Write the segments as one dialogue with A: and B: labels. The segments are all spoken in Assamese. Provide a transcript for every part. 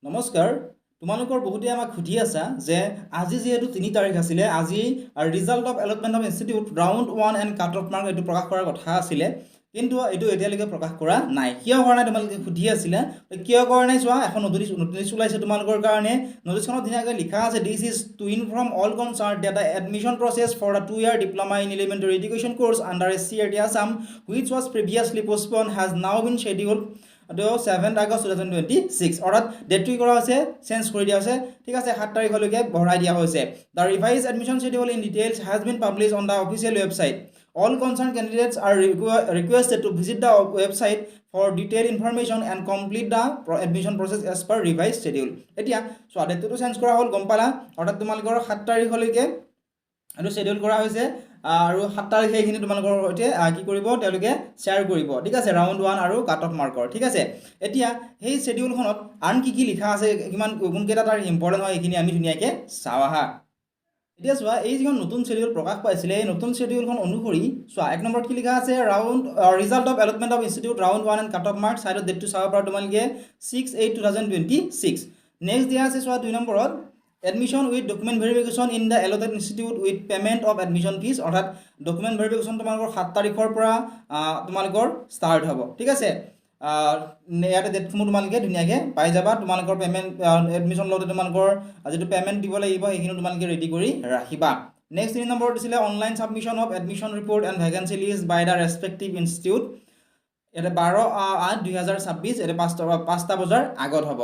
A: নমস্কাৰ তোমালোকৰ বহুতে আমাক সুধি আছা যে আজি যেহেতু 3 তাৰিখ আছিলে আজি result of allotment of institute round 1 and cut off mark এইটো প্ৰকাশ কৰাৰ কথা আছিলে কিন্তু এইটো এতিয়ালৈকে প্ৰকাশ কৰা নাই কিয় কৰা নাই তোমালোকে সুধি আছিলা কিয় কৰা নাই চোৱা এখন নটিচ ওলাইছে তোমালোকৰ কাৰণে নটিচখনত ধুনীয়াকৈ লিখা আছে this is to inform all concern that the admission process for the 2 year diploma in elementary education course under SCERT Assam which was previously postponed has now been scheduled 7 August 2026 অৰ্থাৎ ডেটটো কৰা হৈছে চেঞ্জ কৰি দিয়া হৈছে ঠিক আছে 7 তাৰিখলৈকে বঢ়াই দিয়া হৈছে the revise admission schedule in details has been published on the official website all concerned candidates are requested to visit the website for detailed information and complete the admission process as per revised schedule এতিয়া সো ডেটটো চেঞ্জ কৰা হ'ল গম পালা অৰ্থাৎ তোমালোকৰ 7 তাৰিখলৈকে আৰু শিডিউল কৰা হৈছে আৰু 7 তাৰিখে এইখিনি তোমালোকৰ সৈতে কি কৰিব তেওঁলোকে শ্বেয়াৰ কৰিব ঠিক আছে ৰাউণ্ড 1 আৰু কাট অফ মাৰ্কৰ ঠিক আছে এতিয়া সেই শিডিউলখনত আন কি লিখা আছে কিমান কোনকেইটা তাৰ ইম্পৰ্টেন্ট হয় এইখিনি আমি ধুনীয়াকৈ চাও আহা এতিয়া চোৱা এই যিখন নতুন শিডিউল প্ৰকাশ পাইছিলে এই নতুন শিডিউলখন অনুসৰি চোৱা এক নম্বৰত কি লিখা আছে round result of allotment of institute round 1 and cut off mark সাইডত ডেটটো চাব পাৰা তোমালোকে 6/8/2026 নেক্সট দিয়া আছে চোৱা 2 নম্বৰত admission with document verification in the allotted institute with payment of admission fees অৰ্থাৎ document verification তোমালোকৰ 7 তাৰিখৰ পৰা তোমালোকৰ ষ্টাৰ্ট হ'ব ঠিক আছে ইয়াতে ডেটসমূহ তোমালোকে ধুনীয়াকৈ পাই যাবা তোমালোকৰ পেমেণ্ট এডমিশ্যন লওঁতে তোমালোকৰ যিটো পেমেণ্ট দিব লাগিব সেইখিনি তোমালোকে ৰেডি কৰি ৰাখিবা নেক্সট 3 নম্বৰত দিছিলে online submission of admission report and vacancy list by the respective institute ইয়াতে 12/8/2026 ইয়াতে 5টা বজাৰ আগত হ'ব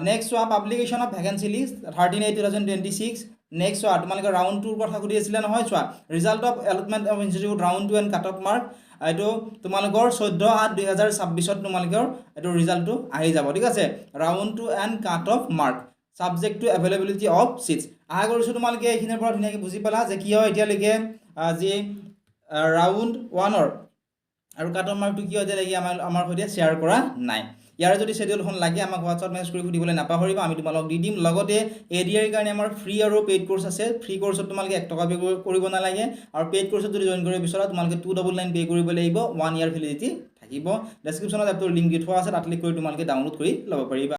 A: নেক্সট চোৱা publication of vacancy list 13/8/2026 next চোৱা তোমালোকে ৰাউণ্ড 2ৰ কথা সুধি আছিলে নহয় চোৱা result of allotment of institute round 2 and cut off mark এইটো তোমালোকৰ 14/8/2026 তোমালোকৰ এইটো ৰিজাল্টটো আহি যাব ঠিক আছে round 2 and cut off mark subject to availability of seats আশা কৰিছোঁ তোমালোকে এইখিনিৰ পৰা ধুনীয়াকৈ বুজি পালা যে কিয় এতিয়ালৈকে যি ৰাউণ্ড 1ৰ আৰু কাট অফ মাৰ্কটো কিয় এতিয়ালৈকে আমাৰ সৈতে শ্বেয়াৰ কৰা নাই ইয়াৰ যদি শিডিউলখন লাগে আমাক হোৱাটছআপ মেছেজ কৰি সুধিবলৈ নাপাহৰিবা আমি তোমালোক দি দিম লগতে এডিআৰ কাৰণে আমাৰ ফ্ৰী আৰু পেইড কোৰ্স আছে ফ্ৰী কোৰ্সত তোমালোকে 1 টকা পে কৰিব নালাগে আৰু পেইড কোৰ্সত যদি জয়েন কৰিব বিচৰা তোমালোকে 299 পে কৰিব লাগিব 1 ইয়াৰ ভ্যালিডিটি থাকিব ডেসক্ৰিপচনত এপটোৰ লিংক দি থোৱা আছে তাত ক্লিক কৰি তোমালোকে ডাউনলোড কৰি ল'ব পাৰিবা